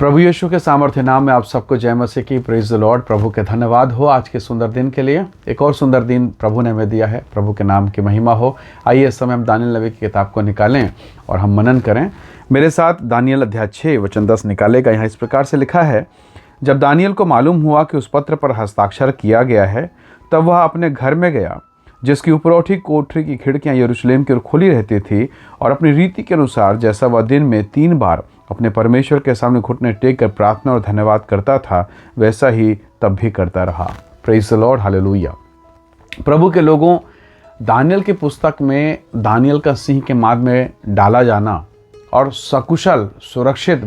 प्रभु यीशु के सामर्थ्य नाम में आप सबको जय मसीह की। Praise the Lord. प्रभु के धन्यवाद हो आज के सुंदर दिन के लिए। एक और सुंदर दिन प्रभु ने हमें दिया है। प्रभु के नाम की महिमा हो। आइए इस समय हम दानियेल नबी की किताब को निकालें और हम मनन करें। मेरे साथ दानियेल अध्याय 6 वचन 10 निकालेगा। यहाँ इस प्रकार से लिखा है, जब दानियेल को मालूम हुआ कि उस पत्र पर हस्ताक्षर किया गया है, तब वह अपने घर में गया, जिसकी उपरौठी कोठरी की खिड़कियाँ यरूशलेम की ओर खुली रहती थी, और अपनी रीति के अनुसार जैसा वह दिन में 3 बार अपने परमेश्वर के सामने घुटने टेक कर प्रार्थना और धन्यवाद करता था, वैसा ही तब भी करता रहा। Praise the lord, hallelujah. प्रभु के लोगों, दानियेल की पुस्तक में दानियेल का सिंह के माद में डाला जाना और सकुशल सुरक्षित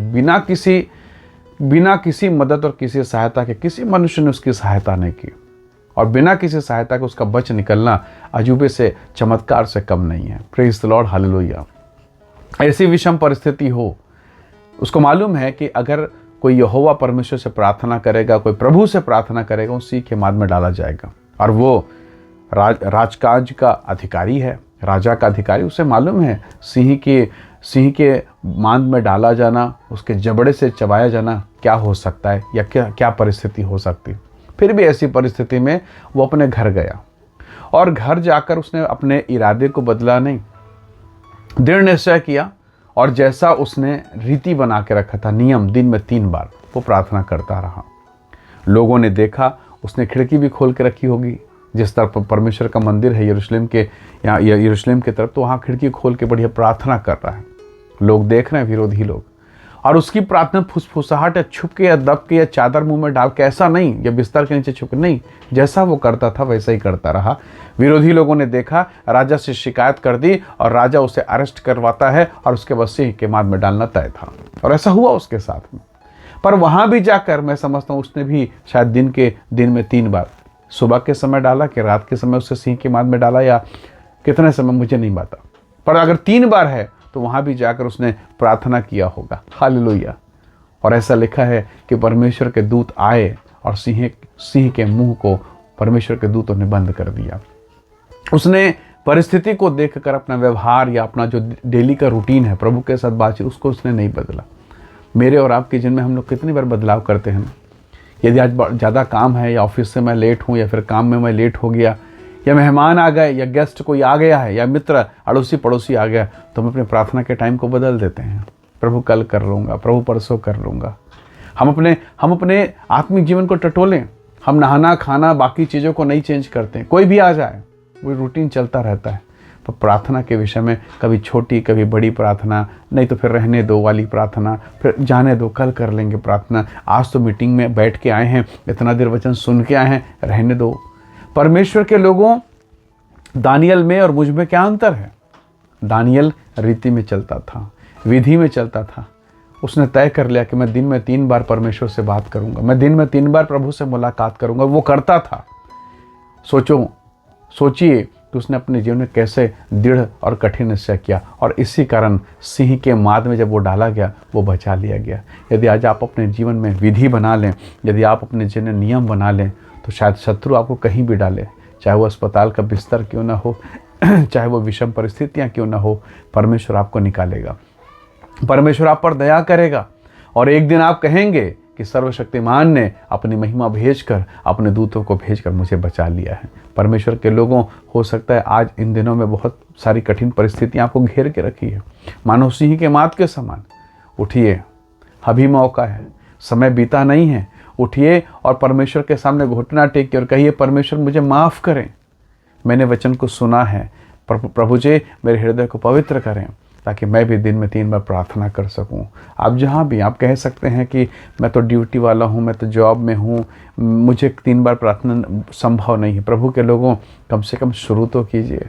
बिना किसी मदद और किसी सहायता के, किसी मनुष्य ने उसकी सहायता नहीं की, और बिना किसी सहायता के उसका बच निकलना अजूबे से, चमत्कार से कम नहीं है। Praise the lord, hallelujah. ऐसी विषम परिस्थिति हो, उसको मालूम है कि अगर कोई यहोवा परमेश्वर से प्रार्थना करेगा, कोई प्रभु से प्रार्थना करेगा, वो सिंह के माद में डाला जाएगा। और वो राजकाज का अधिकारी है, राजा का अधिकारी। उसे मालूम है सिंह के माद में डाला जाना, उसके जबड़े से चबाया जाना क्या हो सकता है, या क्या परिस्थिति हो सकती। फिर भी ऐसी परिस्थिति में वो अपने घर गया, और घर जाकर उसने अपने इरादे को बदला नहीं, दृढ़ निश्चय किया, और जैसा उसने रीति बना के रखा था, नियम, दिन में 3 बार वो प्रार्थना करता रहा। लोगों ने देखा, उसने खिड़की भी खोल के रखी होगी। जिस तरफ परमेश्वर का मंदिर है यरूशलेम के, यहाँ यरूशलेम की तरफ, तो वहाँ खिड़की खोल के बढ़िया प्रार्थना कर रहा है। लोग देख रहे हैं, विरोधी लोग। और उसकी प्रार्थना फुसफुसाहट या छुप के या दब के या चादर मुंह में डाल के, ऐसा नहीं, या बिस्तर के नीचे छुप के नहीं, जैसा वो करता था वैसा ही करता रहा। विरोधी लोगों ने देखा, राजा से शिकायत कर दी, और राजा उसे अरेस्ट करवाता है, और उसके बाद सिंह के माद में डालना तय था। और ऐसा हुआ उसके साथ में। पर वहाँ भी जाकर मैं समझता हूँ उसने भी शायद दिन में 3 बार, सुबह के समय डाला कि रात के समय उसे सिंह के माद में डाला, या कितने समय मुझे नहीं पता, पर अगर 3 बार है तो वहाँ भी जाकर उसने प्रार्थना किया होगा। हालेलुया। और ऐसा लिखा है कि परमेश्वर के दूत आए और सिंह के मुंह को परमेश्वर के दूतों ने बंद कर दिया। उसने परिस्थिति को देखकर अपना व्यवहार या अपना जो डेली का रूटीन है प्रभु के साथ बातचीत, उसको उसने नहीं बदला। मेरे और आपके जिनमें हम लोग कितनी बार बदलाव करते हैं। यदि आज ज़्यादा काम है, या ऑफिस से मैं लेट हूँ, या फिर काम में मैं लेट हो गया, या मेहमान आ गए, या गेस्ट कोई आ गया है, या मित्र अड़ोसी पड़ोसी आ गया, तो हम अपने प्रार्थना के टाइम को बदल देते हैं। प्रभु कल कर लूँगा, प्रभु परसों कर लूँगा। हम अपने आत्मिक जीवन को टटोलें। हम नहाना खाना बाकी चीज़ों को नहीं चेंज करते हैं। कोई भी आ जाए, वो रूटीन चलता रहता है। पर प्रार्थना के विषय में कभी छोटी कभी बड़ी प्रार्थना, नहीं तो फिर रहने दो वाली प्रार्थना, फिर जाने दो, कल कर लेंगे प्रार्थना, आज तो मीटिंग में बैठ के आए हैं, इतना देर वचन सुन के आए हैं, रहने दो। परमेश्वर के लोगों, दानियेल में और मुझ में क्या अंतर है? दानियेल रीति में चलता था, विधि में चलता था। उसने तय कर लिया कि मैं दिन में 3 बार परमेश्वर से बात करूंगा, मैं दिन में 3 बार प्रभु से मुलाकात करूंगा। वो करता था। सोचिए कि उसने अपने जीवन में कैसे दृढ़ और कठिन निश्चय किया, और इसी कारण सिंह के माद में जब वो डाला गया, वो बचा लिया गया। यदि आज आप अपने जीवन में विधि बना लें, यदि आप अपने जीवन में नियम बना लें, तो शायद शत्रु आपको कहीं भी डाले, चाहे वो अस्पताल का बिस्तर क्यों ना हो, चाहे वो विषम परिस्थितियाँ क्यों ना हो, परमेश्वर आपको निकालेगा। परमेश्वर आप पर दया करेगा, और एक दिन आप कहेंगे कि सर्वशक्तिमान ने अपनी महिमा भेजकर, अपने दूतों को भेजकर मुझे बचा लिया है। परमेश्वर के लोगों, हो सकता है आज इन दिनों में बहुत सारी कठिन परिस्थितियाँ आपको घेर के रखी है, मानो सिंह के माद के समान। उठिए, अभी मौका है, समय बीता नहीं है। उठिए और परमेश्वर के सामने घुटना टेकिए और कहिए, परमेश्वर मुझे माफ़ करें, मैंने वचन को सुना है, प्रभु जी मेरे हृदय को पवित्र करें, ताकि मैं भी दिन में 3 बार प्रार्थना कर सकूं। आप जहां भी, आप कह सकते हैं कि मैं तो ड्यूटी वाला हूं, मैं तो जॉब में हूं, मुझे 3 बार प्रार्थना संभव नहीं है। प्रभु के लोगों, कम से कम शुरू तो कीजिए।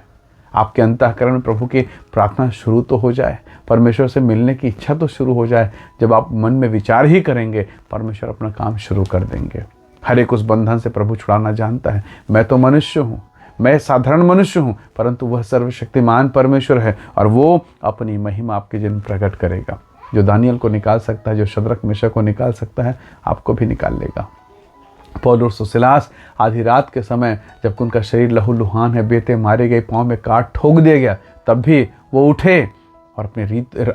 आपके अंतःकरण में प्रभु की प्रार्थना शुरू तो हो जाए, परमेश्वर से मिलने की इच्छा तो शुरू हो जाए। जब आप मन में विचार ही करेंगे, परमेश्वर अपना काम शुरू कर देंगे। हर एक उस बंधन से प्रभु छुड़ाना जानता है। मैं तो मनुष्य हूँ, मैं साधारण मनुष्य हूँ, परंतु वह सर्वशक्तिमान परमेश्वर है, और वो अपनी महिमा आपके जीवन में प्रकट करेगा। जो दानियेल को निकाल सकता है, जो शद्रक मेशक को निकाल सकता है, आपको भी निकाल लेगा। पौलुस और सिलास आधी रात के समय, जब उनका शरीर लहूलुहान है, बेटे मारे गए, पाँव में काट ठोक दिया गया, तब भी वो उठे और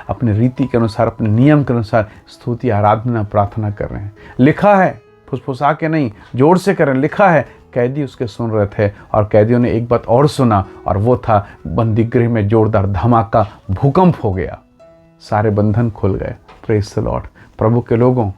अपनी रीति के अनुसार, अपने नियम के अनुसार स्तुति, आराधना, प्रार्थना कर रहे हैं। लिखा है, फुसफुसा के नहीं, जोर से करें। लिखा है, कैदी उसके सुन रहे थे और कैदियों ने एक बात और सुना, और वो था बंदी गृह में जोरदार धमाका, भूकंप हो गया, सारे बंधन खुल गए। Praise the Lord. प्रभु के लोगों,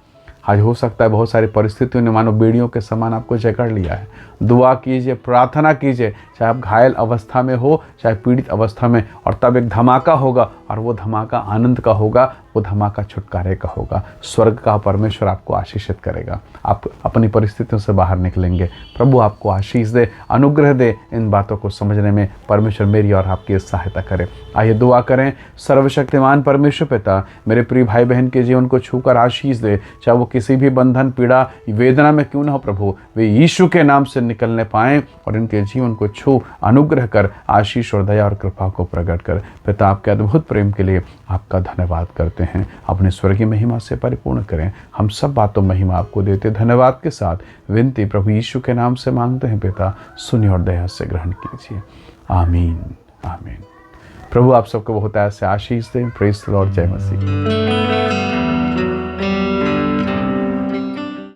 आज हो सकता है बहुत सारी परिस्थितियों ने मानो बेड़ियों के समान आपको जकड़ लिया है। दुआ कीजिए, प्रार्थना कीजिए, चाहे आप घायल अवस्था में हो, चाहे पीड़ित अवस्था में, और तब एक धमाका होगा, और वो धमाका आनंद का होगा, वो धमाका छुटकारे का होगा। स्वर्ग का परमेश्वर आपको आशीषित करेगा, आप अपनी परिस्थितियों से बाहर निकलेंगे। प्रभु आपको आशीष दे, अनुग्रह दे। इन बातों को समझने में परमेश्वर मेरी और आपकी सहायता करे। आइए दुआ करें। सर्वशक्तिमान परमेश्वर पिता, मेरे प्रिय भाई बहन के जीवन को छूकर आशीष दे, चाहे वो किसी भी बंधन, पीड़ा, वेदना में क्यों ना हो प्रभु, वे यीशु के नाम से निकलने पाएं, और इनके जीवन को छू, अनुग्रह कर, आशीष और दया और कृपा को प्रकट कर। पिता, आपके अद्भुत प्रेम के लिए आपका धन्यवाद करते हैं। अपने स्वर्गीय महिमा से परिपूर्ण करें। हम सब बातों महिमा आपको देते धन्यवाद के साथ विनती प्रभु यीशु के नाम से मांगते हैं। पिता, सुनिए और दया से ग्रहण कीजिए। आमीन, आमीन। प्रभु आप सबको बहुत ऐसे आशीष दें। Praise the Lord. जय मसीह।